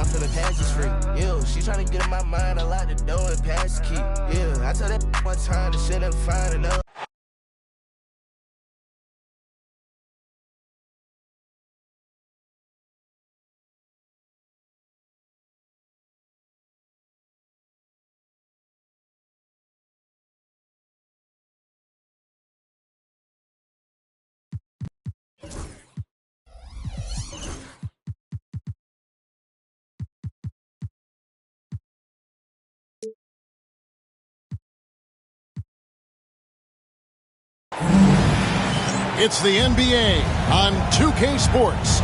I'm feeling past this free. Yeah, she tryna get in my mind, I lock the door and pass the key. Yeah, I told that one time, the shit ain't fine enough. It's the NBA on 2K Sports.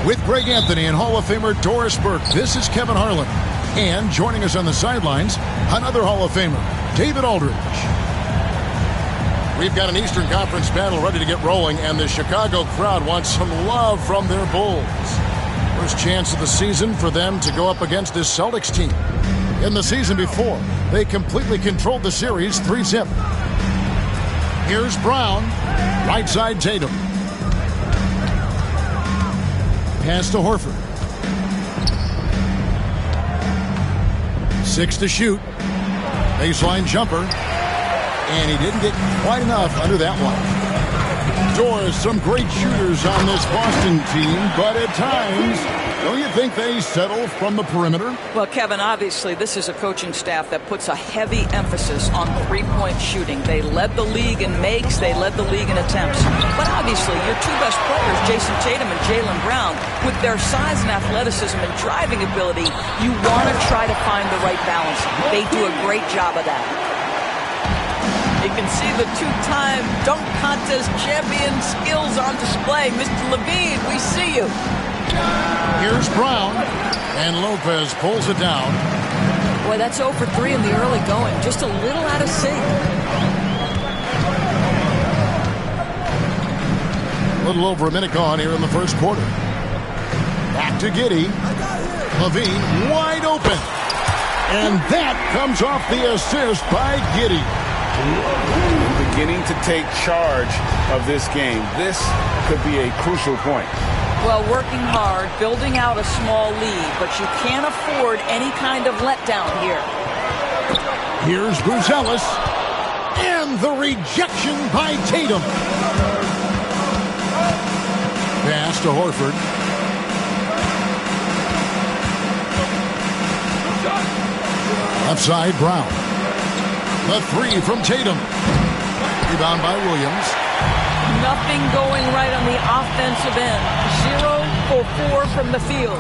With Greg Anthony and Hall of Famer Doris Burke, this is Kevin Harlan. And joining us on the sidelines, another Hall of Famer, David Aldridge. We've got an Eastern Conference battle ready to get rolling, and the Chicago crowd wants some love from their Bulls. First chance of the season for them to go up against this Celtics team. In the season before, they completely controlled the series 3-0. Here's Brown. Right side Tatum. Pass to Horford. 6 to shoot. Baseline jumper. And he didn't get quite enough under that one. Doris, some great shooters on this Boston team, but at times, don't you think they settle from the perimeter? Well, Kevin, obviously this is a coaching staff that puts a heavy emphasis on three-point shooting. They led the league in makes, they led the league in attempts. But obviously your two best players, Jason Tatum and Jaylen Brown, with their size and athleticism and driving ability, you want to try to find the right balance. They do a great job of that. You can see the two-time dunk contest champion skills on display. Mr. Levine, we see you. Here's Brown, and Lopez pulls it down. Boy, that's 0 for 3 in the early going. Just a little out of sync. A little over a minute gone here in the first quarter. Back to Giddey. Levine wide open. And that comes off the assist by Giddey. Beginning to take charge of this game. This could be a crucial point. Well, working hard, building out a small lead, but you can't afford any kind of letdown here. Here's Buzelis. And the rejection by Tatum. Pass to Horford. Left side, Brown. The three from Tatum. Rebound by Williams. Nothing going right on the offensive end. 0 for 4 from the field.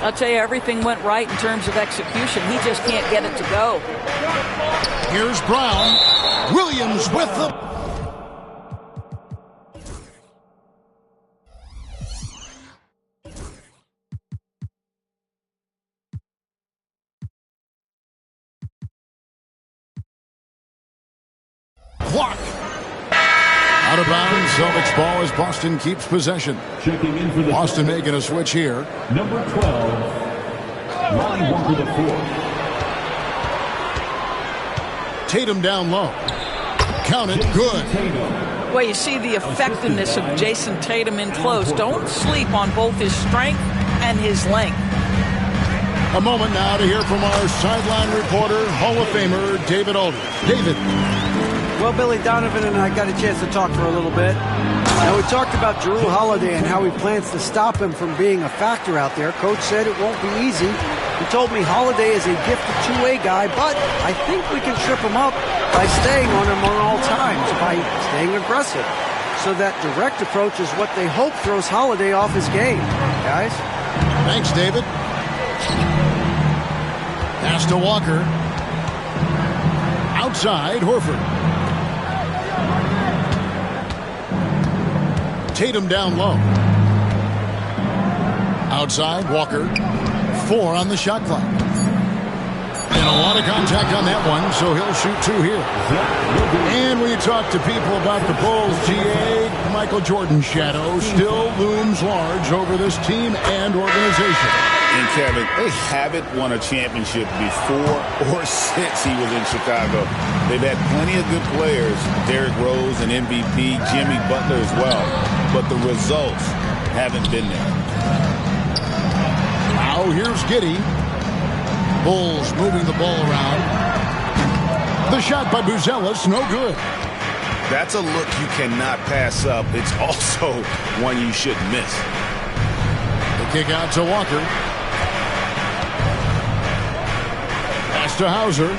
I'll tell you, everything went right in terms of execution. He just can't get it to go. Here's Brown. Williams with the... Clock. Out of bounds, Celtics ball as Boston keeps possession. Checking in for the Boston making a switch here. Number 12, Lonnie Walker the fourth. Tatum down low. Count it, good. Well, you see the effectiveness of Jason Tatum in close. Don't sleep on both his strength and his length. A moment now to hear from our sideline reporter, Hall of Famer David Aldridge. David. Well, Billy Donovan and I got a chance to talk for a little bit. Now, we talked about Jrue Holiday and how he plans to stop him from being a factor out there. Coach said it won't be easy. He told me Holiday is a gifted two-way guy, but I think we can trip him up by staying on him on all times, by staying aggressive. So that direct approach is what they hope throws Holiday off his game, guys. Thanks, David. Pass to Walker. Outside, Horford. Tatum down low. Outside, Walker. 4 on the shot clock. And a lot of contact on that one, so he'll shoot 2 here. And we talk to people about the Bulls. GA, Michael Jordan's shadow still looms large over this team and organization. And Kevin, they haven't won a championship before or since he was in Chicago. They've had plenty of good players, Derrick Rose and MVP, Jimmy Butler as well, but the results haven't been there. Now here's Giddey. Bulls moving the ball around. The shot by Buzelis, no good. That's a look you cannot pass up. It's also one you shouldn't miss. The kick out to Walker. Pass to Hauser.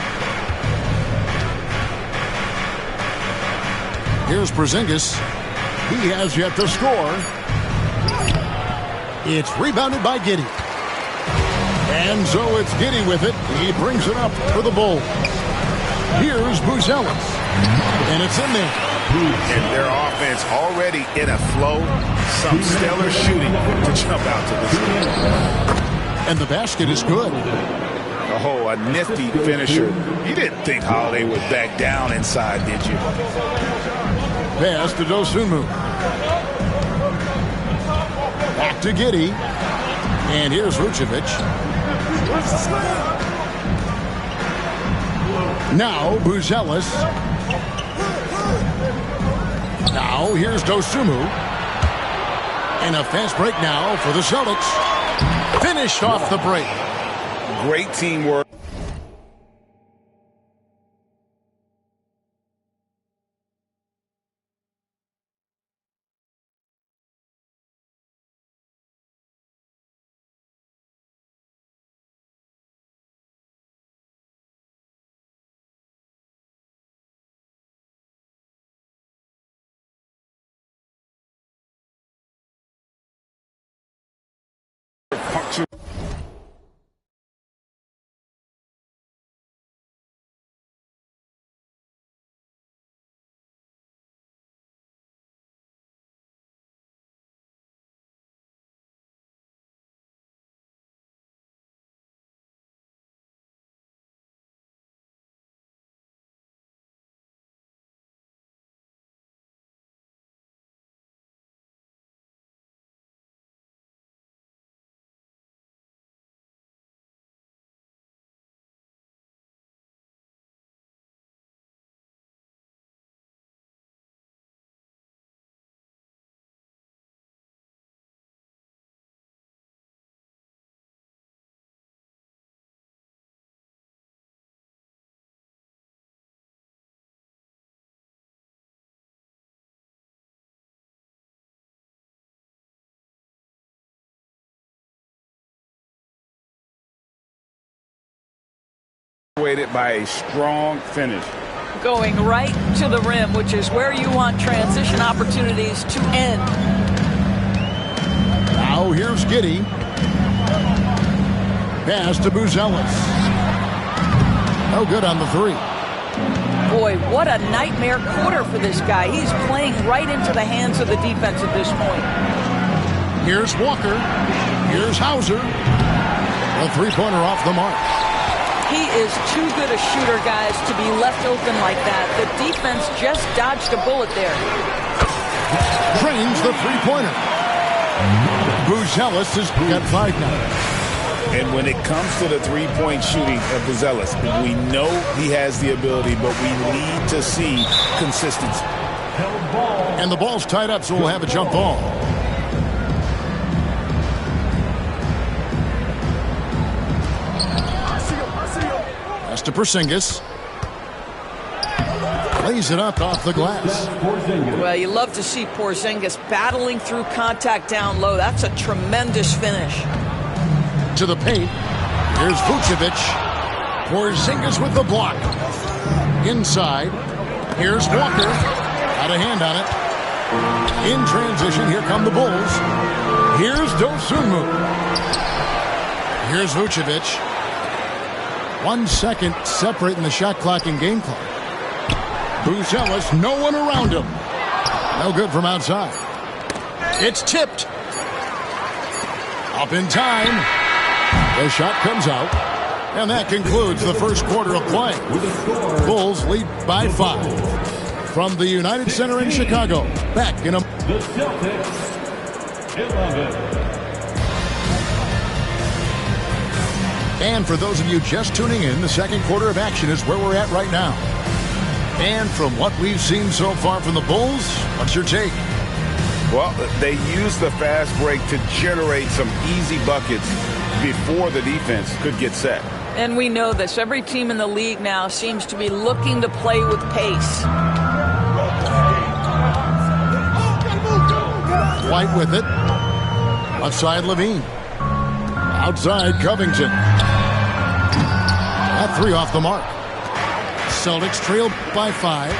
Here's Porzingis. He has yet to score. It's rebounded by Giddey. And so it's Giddey with it. He brings it up for the Bulls. Here's Buzelis. And it's in there. And their offense already in a flow. Some stellar shooting to jump out to this game. And the basket is good. Oh, a nifty finisher. You didn't think Holiday would back down inside, did you? Pass to Dosunmu. Back to Giddey. And here's Vucevic. Now Buzelis. Now here's Dosunmu. And a fast break now for the Celtics. Finished off the break. Great teamwork. By a strong finish. Going right to the rim, which is where you want transition opportunities to end. Now here's Giddey. Pass to Buzelis. No good on the three. Boy, what a nightmare quarter for this guy. He's playing right into the hands of the defense at this point. Here's Walker. Here's Hauser. A three-pointer off the mark. He is too good a shooter, guys, to be left open like that. The defense just dodged a bullet there. Drains the three-pointer. Buzelis has got 5 now. And when it comes to the three-point shooting of Buzelis, we know he has the ability, but we need to see consistency. And the ball's tied up, so we'll have a jump ball. To Porzingis. Lays it up off the glass. Well, you love to see Porzingis battling through contact down low. That's a tremendous finish. To the paint. Here's Vucevic. Porzingis with the block. Inside. Here's Walker. Got a hand on it. In transition, here come the Bulls. Here's Dosunmu. Here's Vucevic. 1 second separating the shot clock and game clock. Buzelis, no one around him. No good from outside. It's tipped. Up in time. The shot comes out. And that concludes the first quarter of play. Bulls lead by 5. From the United Center in Chicago. Back in a... The Celtics, 11. And for those of you just tuning in, the second quarter of action is where we're at right now. And from what we've seen so far from the Bulls, what's your take? Well, they used the fast break to generate some easy buckets before the defense could get set. And we know this. Every team in the league now seems to be looking to play with pace. White with it. Outside Levine. Outside Covington. That three off the mark. Celtics trail by 5.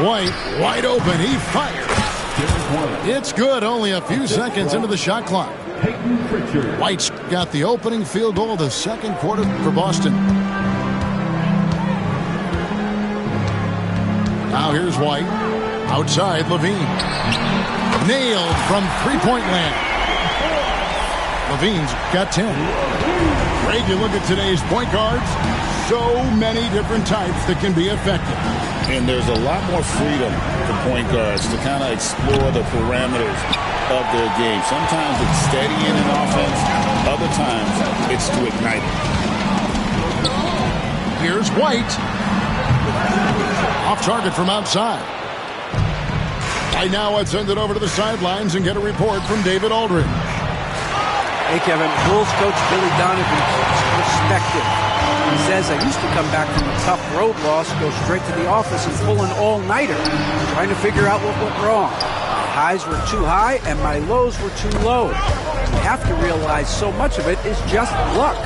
White wide open. He fires. It's good. Only a few seconds into the shot clock. White's got the opening field goal of the second quarter for Boston. Now here's White. Outside Levine. Nailed from three-point land. Levine's got 10. Great, you look at today's point guards. So many different types that can be effective. And there's a lot more freedom for point guards to kind of explore the parameters of their game. Sometimes it's steadying an offense. Other times it's to ignite it. Here's White. Off target from outside. Right now, let's send it over to the sidelines and get a report from David Aldridge. Hey, Kevin, Bulls coach Billy Donovan keeps perspective. He says, I used to come back from a tough road loss, go straight to the office and pull an all-nighter, trying to figure out what went wrong. My highs were too high and my lows were too low. You have to realize so much of it is just luck.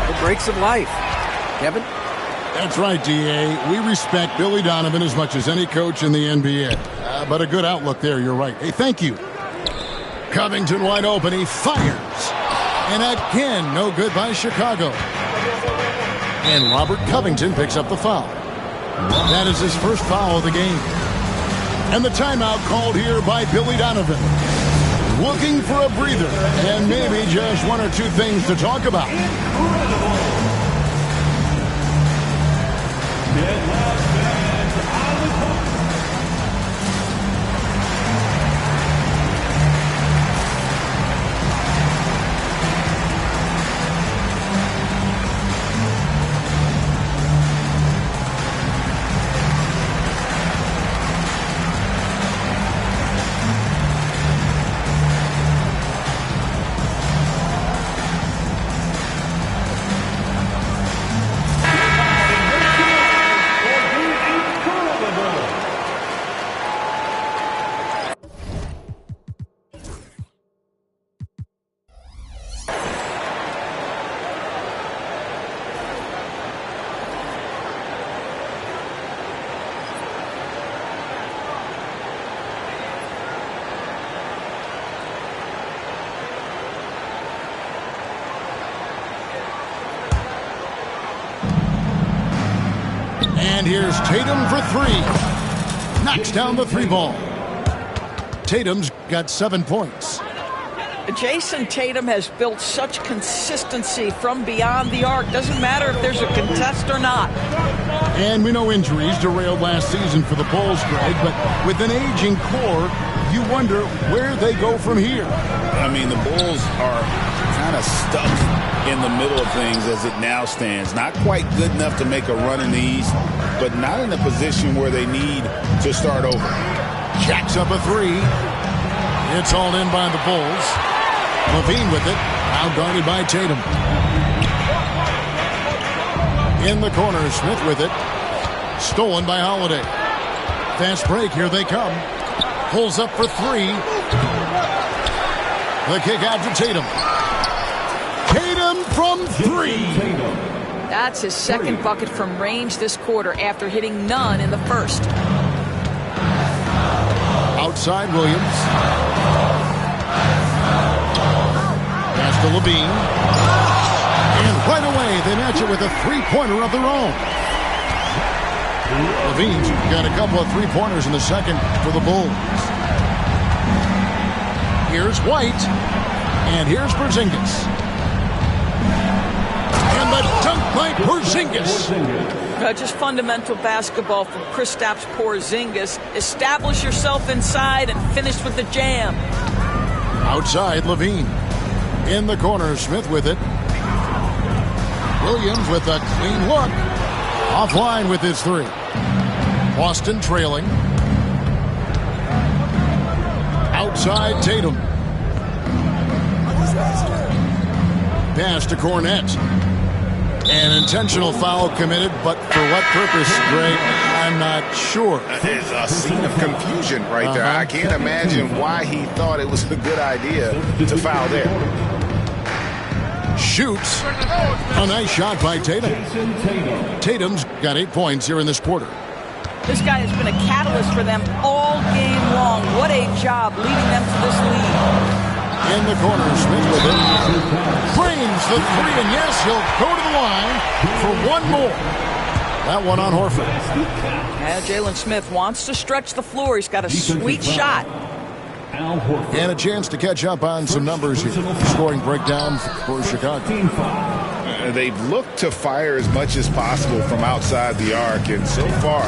The breaks of life. Kevin? That's right, D.A. We respect Billy Donovan as much as any coach in the NBA. But a good outlook there, you're right. Hey, thank you. Covington wide open, he fires. And again, no good by Chicago. And Robert Covington picks up the foul. That is his first foul of the game. And the timeout called here by Billy Donovan. Looking for a breather and maybe just one or two things to talk about. And here's Tatum for three. Knocks down the three ball. Tatum's got 7 points. Jason Tatum has built such consistency from beyond the arc. Doesn't matter if there's a contest or not. And we know injuries derailed last season for the Bulls, Greg, but with an aging core, you wonder where they go from here. I mean, the Bulls are kind of stuck in the middle of things as it now stands. Not quite good enough to make a run in the East, but not in a position where they need to start over. Jacks up a three. It's hauled in by the Bulls. Levine with it. Now guarded by Tatum. In the corner, Smith with it. Stolen by Holiday. Fast break, here they come. Pulls up for three. The kick out to Tatum. Tatum from three. That's his second bucket from range this quarter after hitting none in the first. Outside Williams. Pass to Levine. And right away they match it with a three-pointer of their own. Levine's got a couple of three-pointers in the second for the Bulls. Here's White. And here's Porzingis. And the dunk by Porzingis. Just fundamental basketball from Kristaps Porzingis. Establish yourself inside and finish with the jam. Outside Levine. In the corner, Smith with it. Williams with a clean look. Offline with his three. Boston trailing. Outside Tatum. Pass to Cornette. An intentional foul committed, but for what purpose, Greg? I'm not sure. There's a scene of confusion right there. I can't imagine why he thought it was a good idea to foul there. Shoots. A nice shot by Tatum. Tatum's got 8 points here in this quarter. This guy has been a catalyst for them all game long. What a job leading them to this lead. In the corner, Smith with it. Brings the three, and yes, he'll go to the line for one more. That one on Horford. And Jalen Smith wants to stretch the floor. He's got a sweet shot. And a chance to catch up on some numbers here. Scoring breakdown for Chicago. They've looked to fire as much as possible from outside the arc, and so far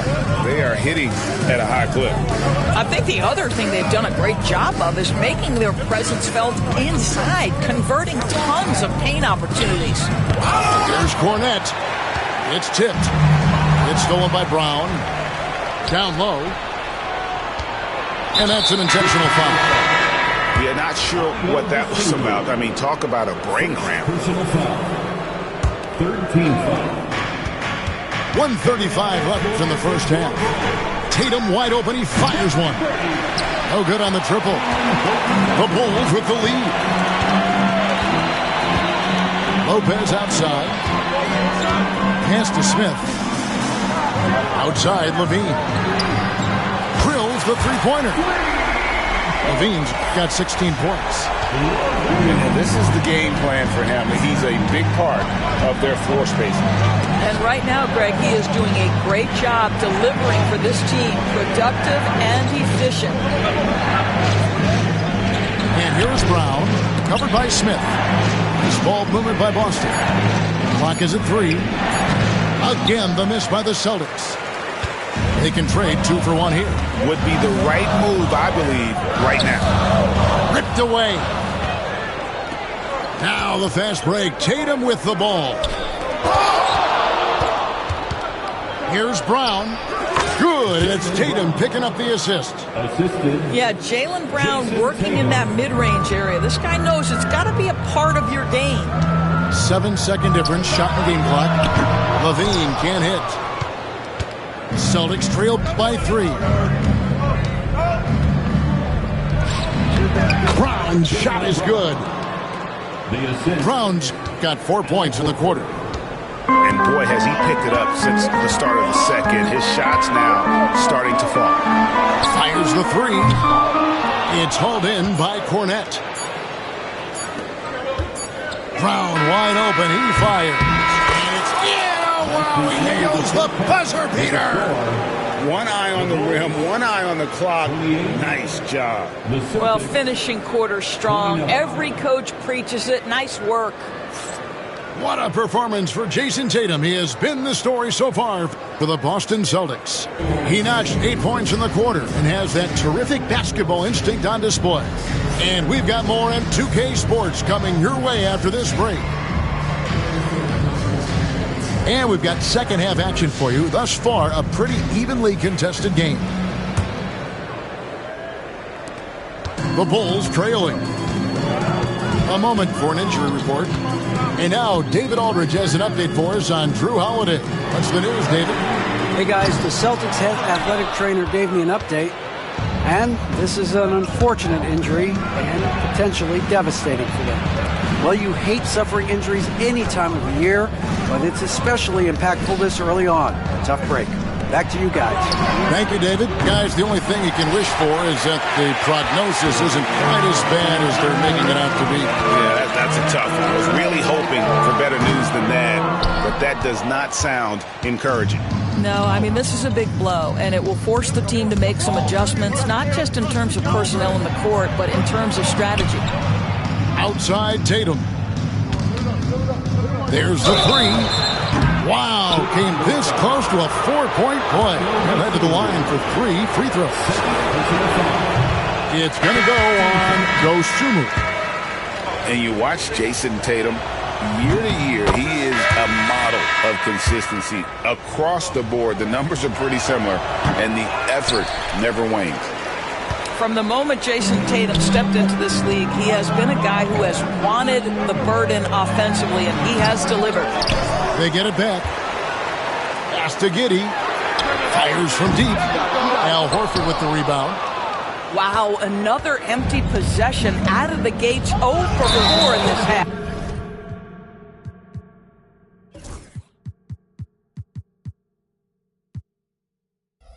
they are hitting at a high clip. I think the other thing they've done a great job of is making their presence felt inside, converting tons of paint opportunities. There's Cornette. It's tipped. It's stolen by Brown. Down low. And that's an intentional foul. Yeah, not sure what that was about. I mean, talk about a brain cramp. 1:35 left in the first half. Tatum wide open. He fires one. No good on the triple. The Bulls with the lead. Lopez outside. Pass to Smith. Outside Levine. Drills the three-pointer. Levine's got 16 points. And this is the game plan for him. He's a big part of their floor spacing. And right now, Greg, he is doing a great job delivering for this team. Productive and efficient. And here's Brown, covered by Smith. This ball movement by Boston. Clock is at 3. Again, the miss by the Celtics. They can trade 2 for 1 here. Would be the right move, I believe, right now. Ripped away. Now the fast break. Tatum with the ball. Here's Brown. Good, and it's Tatum picking up the assist. Yeah, Jaylen Brown working in that mid-range area. This guy knows it's got to be a part of your game. 7-second difference, shot in the game clock. Levine can't hit. Celtics trail by 3. Brown's shot is good. Brown's got 4 points in the quarter. And boy, has he picked it up since the start of the second. His shot's now starting to fall. Fires the 3. It's hauled in by Cornette. Brown wide open. He fires. And it's in. Oh, wow. He nails the buzzer beater. One eye on the rim, one eye on the clock. Nice job. Well, finishing quarter strong. Every coach preaches it. Nice work. What a performance for Jason Tatum. He has been the story so far for the Boston Celtics. He notched 8 points in the quarter and has that terrific basketball instinct on display. And we've got more in 2K Sports coming your way after this break. And we've got second half action for you. Thus far, a pretty evenly contested game. The Bulls trailing. A moment for an injury report. And now David Aldridge has an update for us on Drew Holiday. What's the news, David? Hey guys, the Celtics head athletic trainer gave me an update. And this is an unfortunate injury and potentially devastating for them. Well, you hate suffering injuries any time of the year, but it's especially impactful this early on. Tough break. Back to you guys. Thank you, David. Guys, the only thing you can wish for is that the prognosis isn't quite as bad as they're making it out to be. Yeah, that's a tough one. I was really hoping for better news than that, but that does not sound encouraging. No, I mean, this is a big blow, and it will force the team to make some adjustments, not just in terms of personnel in the court, but in terms of strategy. Outside Tatum. There's the 3. Wow, came this close to a 4-point play. And head to the line for 3 free throws. It's going to go on Dosunmu. And you watch Jason Tatum, year to year, he is a model of consistency across the board. The numbers are pretty similar, and the effort never wanes. From the moment Jason Tatum stepped into this league, he has been a guy who has wanted the burden offensively, and he has delivered. They get it back. Pass to Giddey. Fires from deep. Al Horford with the rebound. Wow, another empty possession out of the gates. 0 for 4 in this half.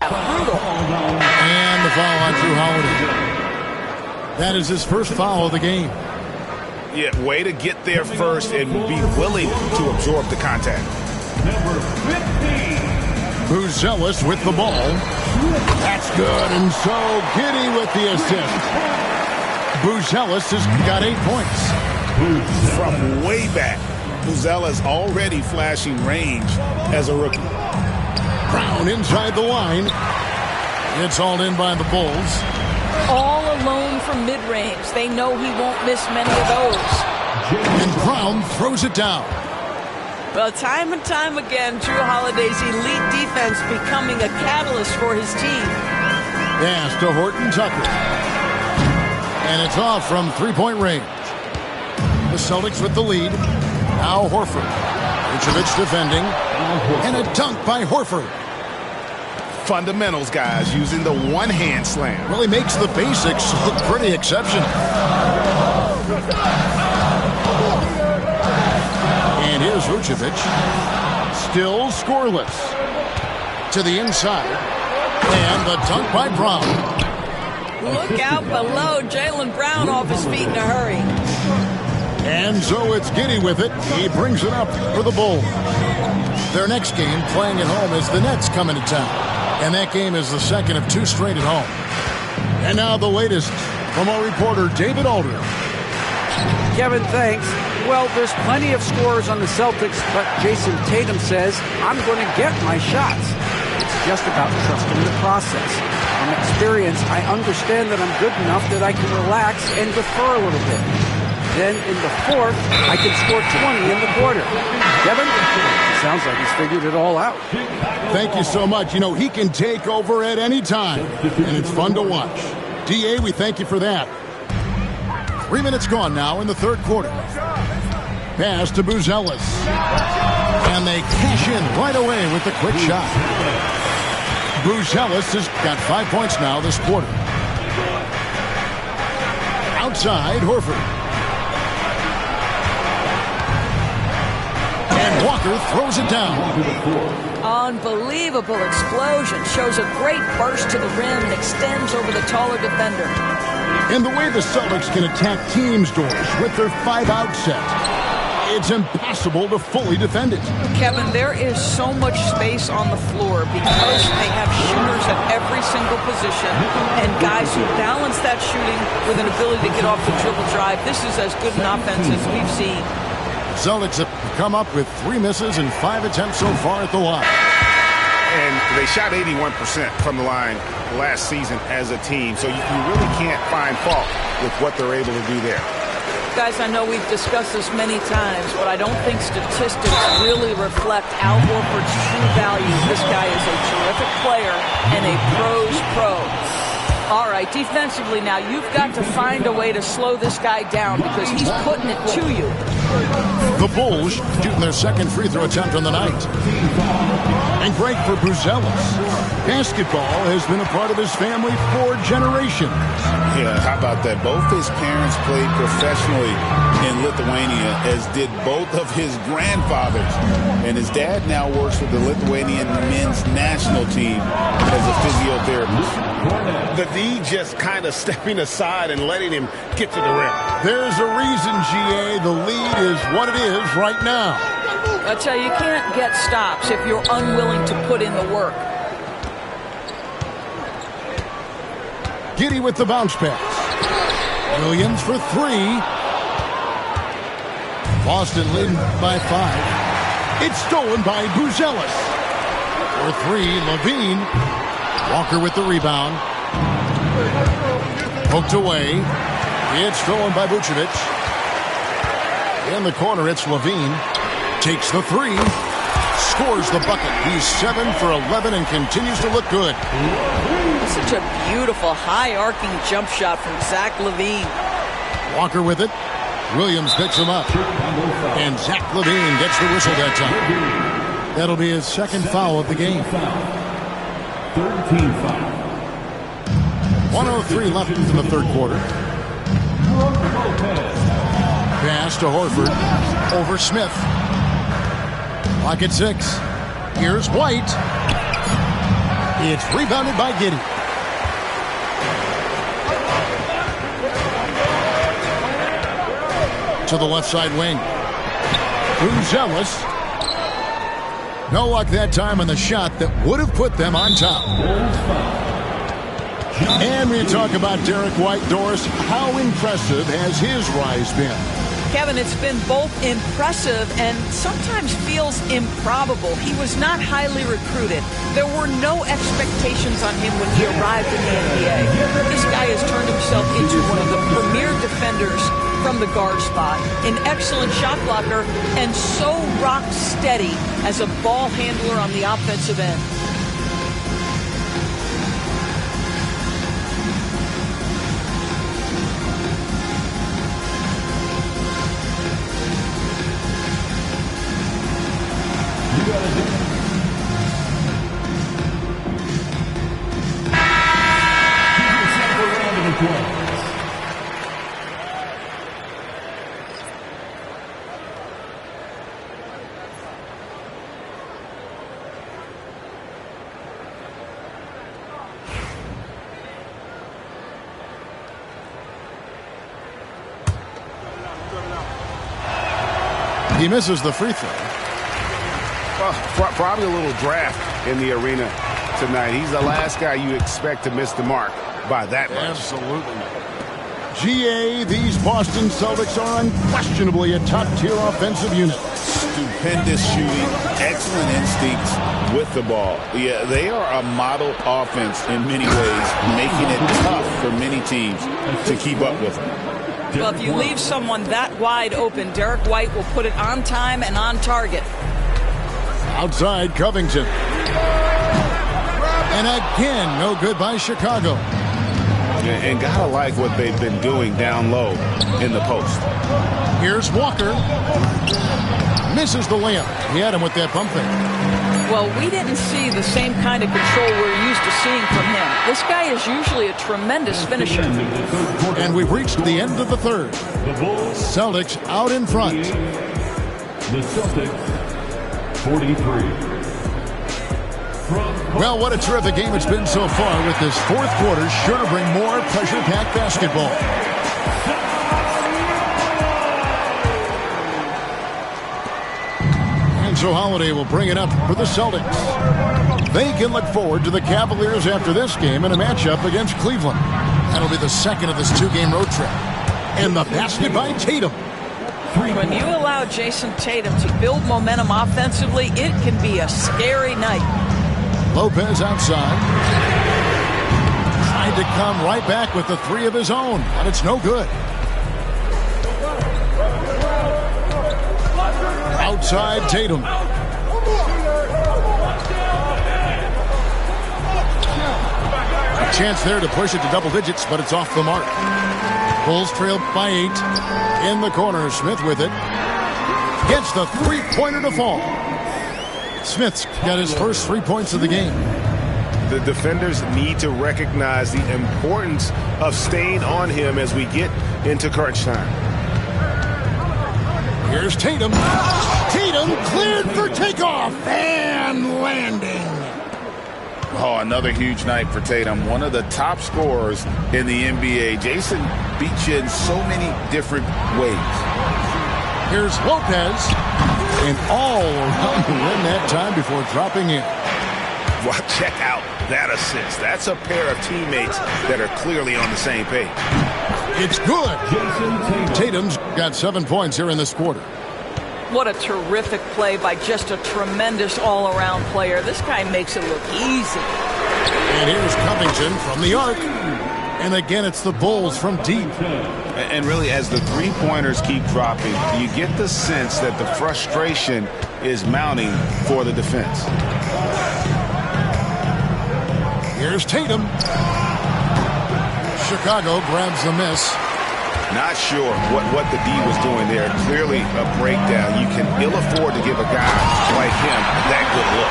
Brutal. And the foul on Drew Holiday. That is his first foul of the game. Yeah, way to get there first and be willing to absorb the contact. Number 15. Buzelis with the ball. That's good, and so Giddey with the assist. Buzelis has got 8 points. From way back, Buzelis already flashing range as a rookie. Brown inside the line. It's hauled in by the Bulls. All alone from mid-range. They know he won't miss many of those. And Brown throws it down. Well, time and time again, Drew Holiday's elite defense becoming a catalyst for his team. Pass to Horton Tucker. And it's off from three-point range. The Celtics with the lead. Now Horford. Vucevic defending. And a dunk by Horford. Fundamentals, guys, using the one-hand slam. Really makes the basics look pretty exceptional. And here's Vucevic. Still scoreless. To the inside. And the dunk by Brown. Look out below. Jaylen Brown off his feet in a hurry. And so it's Giddey with it. He brings it up for the Bulls. Their next game, playing at home, is the Nets coming to town. And that game is the second of 2 straight at home. And now the latest from our reporter, David Aldridge. Kevin, thanks. Well, there's plenty of scorers on the Celtics, but Jason Tatum says, I'm going to get my shots. It's just about trusting the process. From experience, I understand that I'm good enough that I can relax and defer a little bit. Then in the fourth, I can score 20 in the quarter. Kevin, sounds like he's figured it all out. Thank you so much. You know, he can take over at any time, and it's fun to watch. DA, we thank you for that. 3 minutes gone now in the third quarter. Pass to Buzelis. And they cash in right away with the quick shot. Buzelis has got 5 points now this quarter. Outside, Horford. And Walker throws it down. Unbelievable explosion. Shows a great burst to the rim and extends over the taller defender. And the way the Celtics can attack teams' doors with their 5-out set, it's impossible to fully defend it. Kevin, there is so much space on the floor because they have shooters at every single position and guys who balance that shooting with an ability to get off the dribble drive. This is as good an offense as we've seen. Celtics have come up with 3 misses and 5 attempts so far at the line. And they shot 81% from the line last season as a team, so you really can't find fault with what they're able to do there. Guys, I know we've discussed this many times, but I don't think statistics really reflect Al Horford's true value. This guy is a terrific player and a pro's pro. All right, defensively now, you've got to find a way to slow this guy down because he's putting it to you. The Bulls shooting their second free throw attempt on the night. And great for Buzelis. Basketball has been a part of his family for generations. Yeah, how about that? Both his parents played professionally in Lithuania, as did both of his grandfathers. And his dad now works with the Lithuanian men's national team as a physiotherapist. The D just kind of stepping aside and letting him get to the rim. There's a reason, GA, the lead is what it is right now. I tell you, you can't get stops if you're unwilling to put in the work. Giddey with the bounce pass. Williams for 3. Boston leading by 5. It's stolen by Buzelis. For 3, Levine. Walker with the rebound. Poked away. It's stolen by Vucevic. In the corner, it's Levine. Takes the 3. Scores the bucket. He's 7 for 11 and continues to look good. Such a beautiful, high-arcing jump shot from Zach LaVine. Walker with it. Williams picks him up. And Zach LaVine gets the whistle that time. That'll be his second foul of the game. 13 foul. 1:03 left in the third quarter. Pass to Horford. Over Smith. Clock at 6. Here's White. It's rebounded by Giddey. To the left side wing. Zealous. No luck that time on the shot that would have put them on top. And we talk about Derek White. Doris, how impressive has his rise been? Kevin, it's been both impressive and sometimes feels improbable. He was not highly recruited. There were no expectations on him when he arrived in the NBA. This guy has turned himself into one of the premier defenders from the guard spot, an excellent shot blocker, and so rock steady as a ball handler on the offensive end. He misses the free throw. Well, probably a little draft in the arena tonight. He's the last guy you expect to miss the mark by that much. Absolutely. GA, these Boston Celtics are unquestionably a top-tier offensive unit. Stupendous shooting, excellent instincts with the ball. Yeah, they are a model offense in many ways, making it tough for many teams to keep up with them. Well, if you leave someone that wide open, Derek White will put it on time and on target. Outside, Covington. And again, no good by Chicago. And gotta like what they've been doing down low in the post. Here's Walker. Misses the layup. He had him with that pump fake. Well, we didn't see the same kind of control we're used to seeing from him. This guy is usually a tremendous finisher. And we've reached the end of the third. Celtics out in front. The Celtics, 43. Well, what a terrific game it's been so far, with this fourth quarter sure to bring more pressure-packed basketball. And so Holiday will bring it up for the Celtics. They can look forward to the Cavaliers after this game in a matchup against Cleveland. That'll be the second of this two-game road trip. And the basket by Tatum. When you allow Jason Tatum to build momentum offensively, it can be a scary night. Lopez outside. Tried to come right back with the three of his own, but it's no good. Outside Tatum. A chance there to push it to double digits, but it's off the mark. Bulls trail by 8. In the corner, Smith with it. Gets the three-pointer to fall. Smith's got his first 3 points of the game. The defenders need to recognize the importance of staying on him as we get into crunch time. Here's Tatum. Tatum cleared for takeoff and landing. Oh, another huge night for Tatum. One of the top scorers in the NBA. Jason beats you in so many different ways. Here's Lopez. And all around to win that time before dropping in. Well, check out that assist. That's a pair of teammates that are clearly on the same page. It's good. Tatum's got 7 points here in this quarter. What a terrific play by just a tremendous all-around player. This guy makes it look easy. And here's Covington from the arc. And again, it's the Bulls from deep. And really, as the three-pointers keep dropping, you get the sense that the frustration is mounting for the defense. Here's Tatum. Chicago grabs the miss. Not sure what the D was doing there. Clearly a breakdown. You can ill afford to give a guy like him that good look.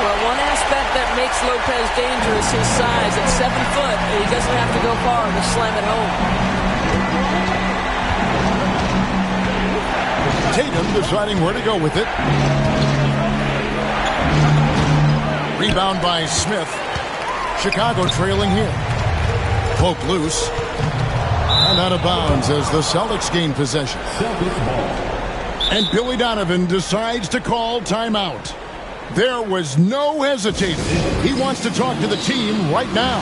Well, one aspect that makes Lopez dangerous is his size. At 7 foot, he doesn't have to go far to slam it home. Tatum deciding where to go with it. Rebound by Smith. Chicago trailing here. Poke loose. And out of bounds as the Celtics gain possession. And Billy Donovan decides to call timeout. There was no hesitating. He wants to talk to the team right now.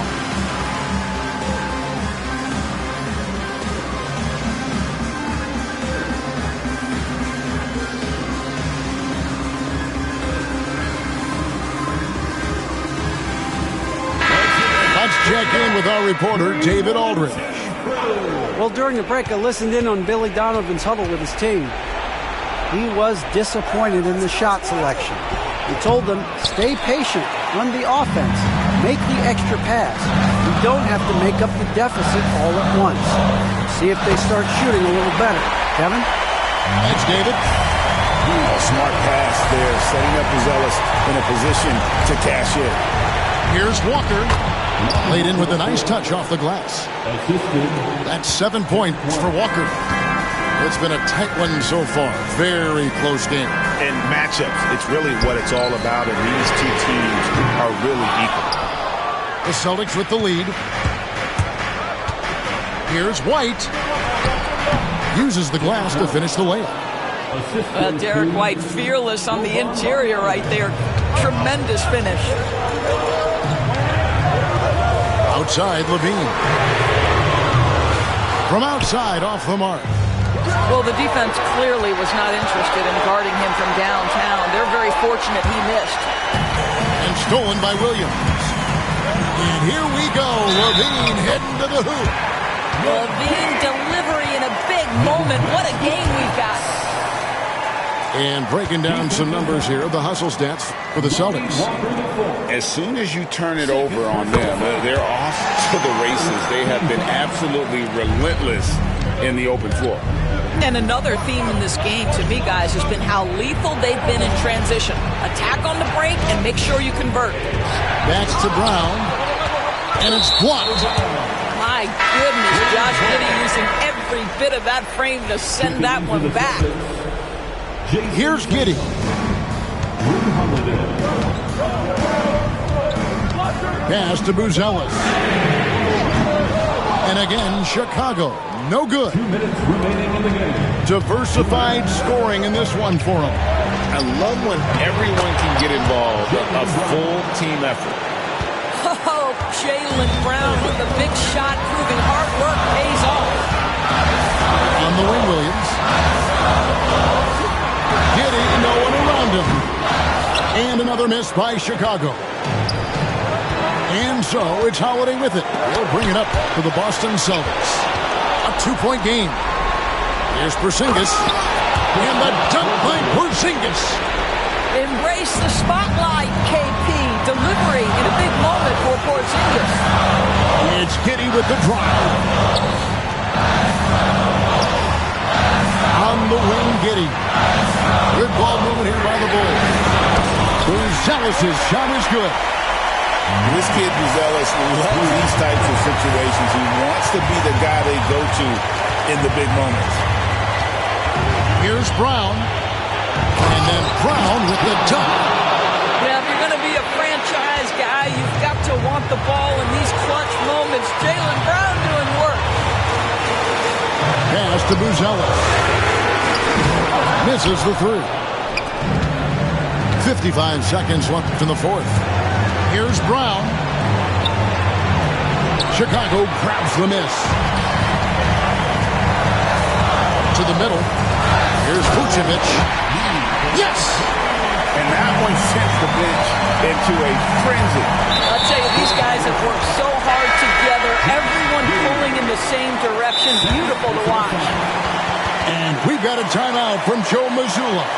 Let's check in with our reporter, David Aldridge. Well, during the break, I listened in on Billy Donovan's huddle with his team. He was disappointed in the shot selection. He told them, stay patient, run the offense, make the extra pass. You don't have to make up the deficit all at once. See if they start shooting a little better. Kevin? Thanks, David. A smart pass there, setting up Buzelis in a position to cash in. Here's Walker. Laid in with a nice touch off the glass. That's 7 points for Walker. It's been a tight one so far. Very close game. And matchups, it's really what it's all about, and these two teams are really equal. The Celtics with the lead. Here's White. Uses the glass to finish the layup. Derek White fearless on the interior right there. Tremendous finish. Outside, Levine. From outside, off the mark. Well, the defense clearly was not interested in guarding him from downtown. They're very fortunate he missed. And stolen by Williams. And here we go. Levine heading to the hoop. Levine delivery in a big moment. What a game we've got. And breaking down some numbers here, the hustle stats for the Celtics. As soon as you turn it over on them, they're off to the races. They have been absolutely relentless in the open floor. And another theme in this game, to me, guys, has been how lethal they've been in transition. Attack on the break and make sure you convert. That's to Brown. And it's blocked. My goodness, Josh Giddey using every bit of that frame to send that one back. Here's Giddey. Pass to Buzelis. And again, Chicago. No good. 2 minutes remaining in the game. Diversified scoring in this one for them. I love when everyone can get involved. A full team effort. Oh, Jaylen Brown with a big shot, proving hard work pays off. On the wing, Williams. Giddey, no one around him. And another miss by Chicago. And so it's Holiday with it. We'll bring it up to the Boston Celtics. A 2-point game. Here's Porzingis. And the dunk by Porzingis. Embrace the spotlight, KP. Delivery in a big moment for Porzingis. It's Giddey with the drive. On the wing, Giddey. Good ball movement here by the Bulls. Buzelis' shot is good. This kid, Buzelis, loves these types of situations. He wants to be the guy they go to in the big moments. Here's Brown. And then Brown with the dunk. Yeah, if you're going to be a franchise guy, you've got to want the ball in these clutch moments. Jaylen Brown doing work. Pass to Buzelis. Misses the three. 55 seconds left in the fourth. Here's Brown. Chicago grabs the miss. To the middle. Here's Vucevic. Yes! And that one sent the bench into a frenzy. I'll tell you, these guys have worked so hard together. Everyone pulling in the same direction. Beautiful to watch. And we've got a timeout from Joe Mazzulla.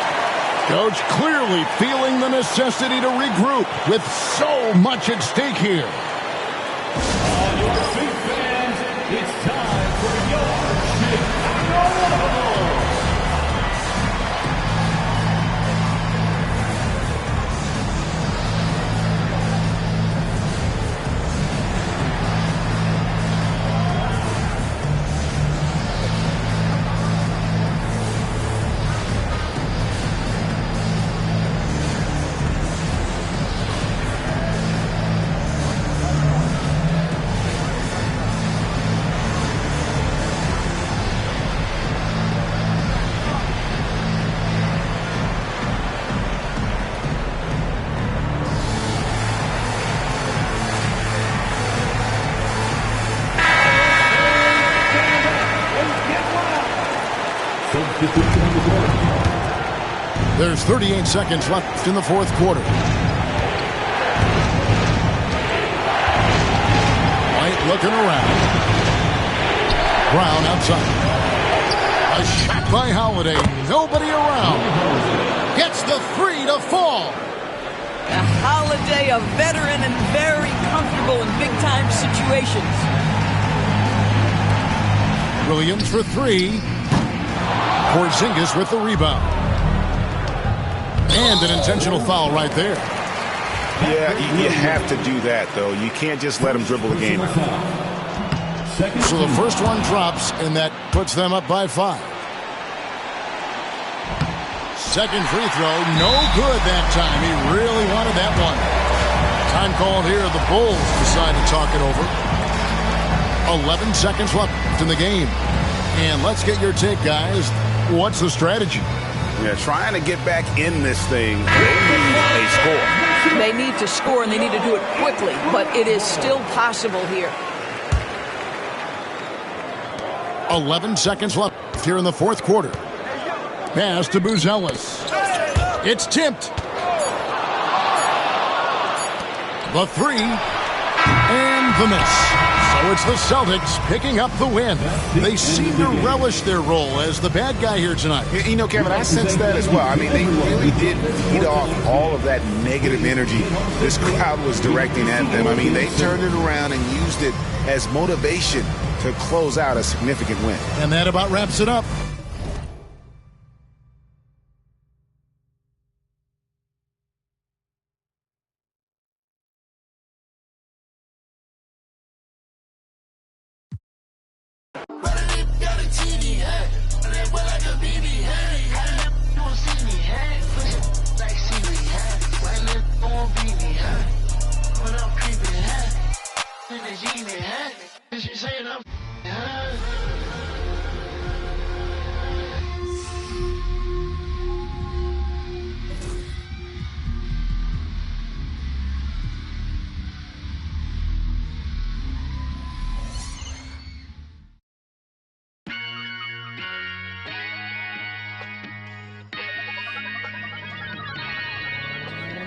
Coach clearly feeling the necessity to regroup with so much at stake here. On your feet, fans, it's time for your Chicago. There's 38 seconds left in the fourth quarter. White looking around. Brown outside. A shot by Holiday. Nobody around. Gets the three to fall. Holiday, a veteran and very comfortable in big-time situations. Williams for three. Porzingis with the rebound. And an intentional foul right there. Yeah, you have to do that, though. You can't just let him dribble the game out. So the first one drops, and that puts them up by 5. Second free throw, no good that time. He really wanted that one. Time called here. The Bulls decide to talk it over. 11 seconds left in the game. And let's get your take, guys. What's the strategy? Yeah, trying to get back in this thing, they need a score. They need to score, and they need to do it quickly, but it is still possible here. 11 seconds left here in the fourth quarter. Pass to Buzelis. It's tipped. The three and the miss. So it's the Celtics picking up the win. They seem to relish their role as the bad guy here tonight. You know, Kevin, I sense that as well. I mean, they really did feed off all of that negative energy this crowd was directing at them. I mean, they turned it around and used it as motivation to close out a significant win. And that about wraps it up.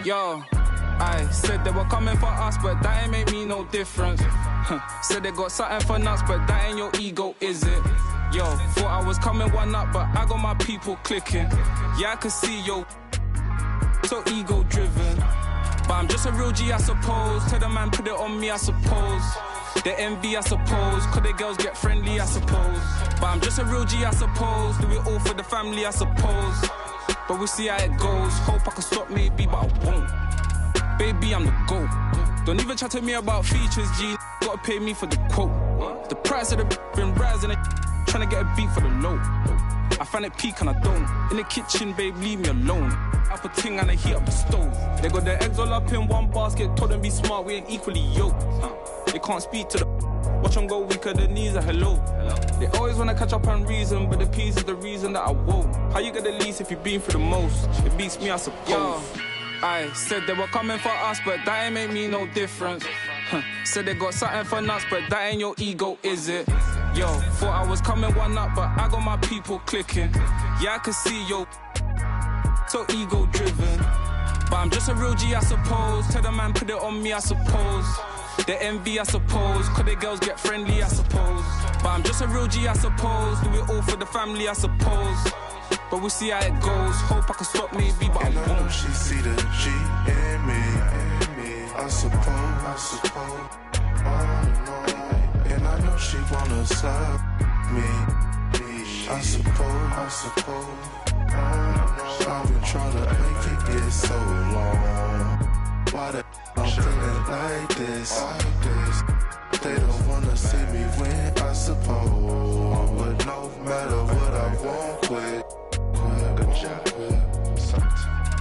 Yo, I said they were coming for us, but that ain't make me no difference. Said they got something for nuts, but that ain't your ego, is it? Yo, thought I was coming one up, but I got my people clicking. Yeah, I can see yo, so ego driven. But I'm just a real G, I suppose. Tell the man put it on me, I suppose. The envy, I suppose. Could the girls get friendly, I suppose. But I'm just a real G, I suppose. Do it all for the family, I suppose. But we'll see how it goes. Hope I can stop maybe, but I won't. Baby, I'm the GOAT. Don't even chat to me about features, G. Gotta pay me for the quote. The price of the been rising, trying to get a beat for the low. I find it peak and I don't. In the kitchen, babe, leave me alone. I put ting and I heat up the stove. They got their eggs all up in one basket. Told them be smart, we ain't equally yoked. They can't speak to the watch them go weaker, the knees are hello. They always wanna catch up and reason, but the peace is the reason that I won't. How you get the least if you've been through the most? It beats me, I suppose. Yo, I said they were coming for us, but that ain't make me no difference. Said they got something for nuts, but that ain't your ego, is it? Yo, thought I was coming one up, but I got my people clicking. Yeah, I can see yo, so ego driven. But I'm just a real G, I suppose. Tell the man put it on me, I suppose. The envy, I suppose. Could the girls get friendly, I suppose. But I'm just a real G, I suppose. Do it all for the family, I suppose. but we'll see how it goes. Hope I can stop maybe, but I And I know won't. she see the G in me. I suppose. And I know she wanna suck me. I suppose. I've been trying to make it get so long. Why the I'm feeling like this? They don't wanna see me win, I suppose. But no matter what, I won't quit. Good job.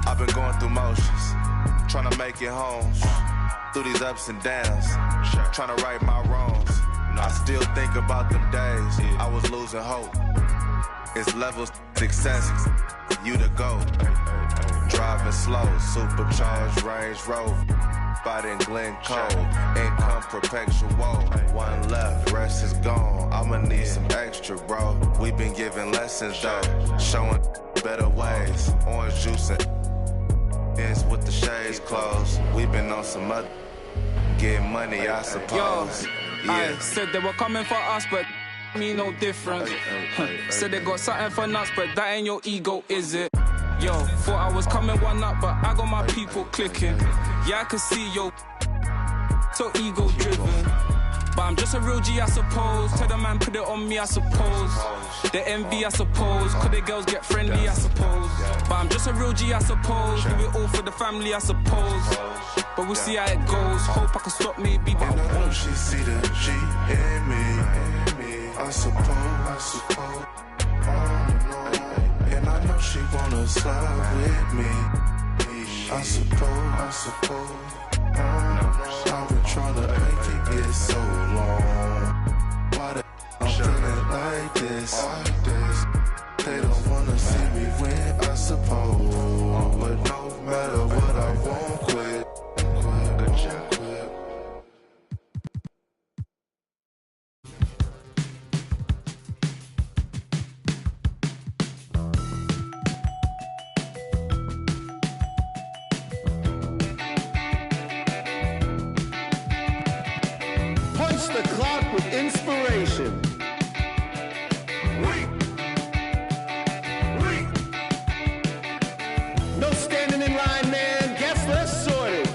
I've been going through motions, trying to make it home. Through these ups and downs, trying to right my wrongs. I still think about them days I was losing hope. It's levels success, you to go. Driving slow, supercharged Range Rover. Spot in Glencoe, income perpetual. One left, rest is gone. I'ma need some extra, bro. We been giving lessons though, showing better ways. Orange juice and is with the shades closed. We been on some other getting money, I suppose. I said they were coming for us, but me no different. Said they got something for nuts, but that ain't your ego, is it? Yo, thought I was coming one up, but I got my people clicking. Yeah, I can see yo, so ego driven. But I'm just a real G, I suppose. Tell the man put it on me, I suppose. The envy, I suppose. Could the girls get friendly, I suppose. But I'm just a real G, I suppose. Do it all for the family, I suppose. But we'll see how it goes. Hope I can stop maybe, but And I I know won't. she see the G in me. I suppose. And I know she wanna slide with me. I suppose. I've been trying to make it get so long. Why the I'm feeling like this? They don't wanna see me win, I suppose. But no matter what, I won't quit. Good job. Punch the clock with inspiration. No standing in line, man. Guess less sorted.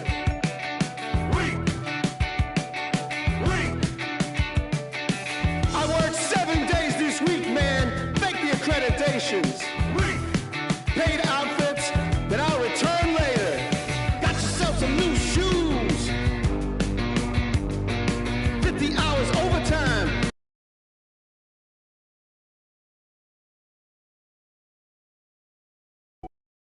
I worked 7 days this week, man. Fake the accreditations. Paid outfits that I'll return later. Got yourself some new shoes. 50 hours overtime.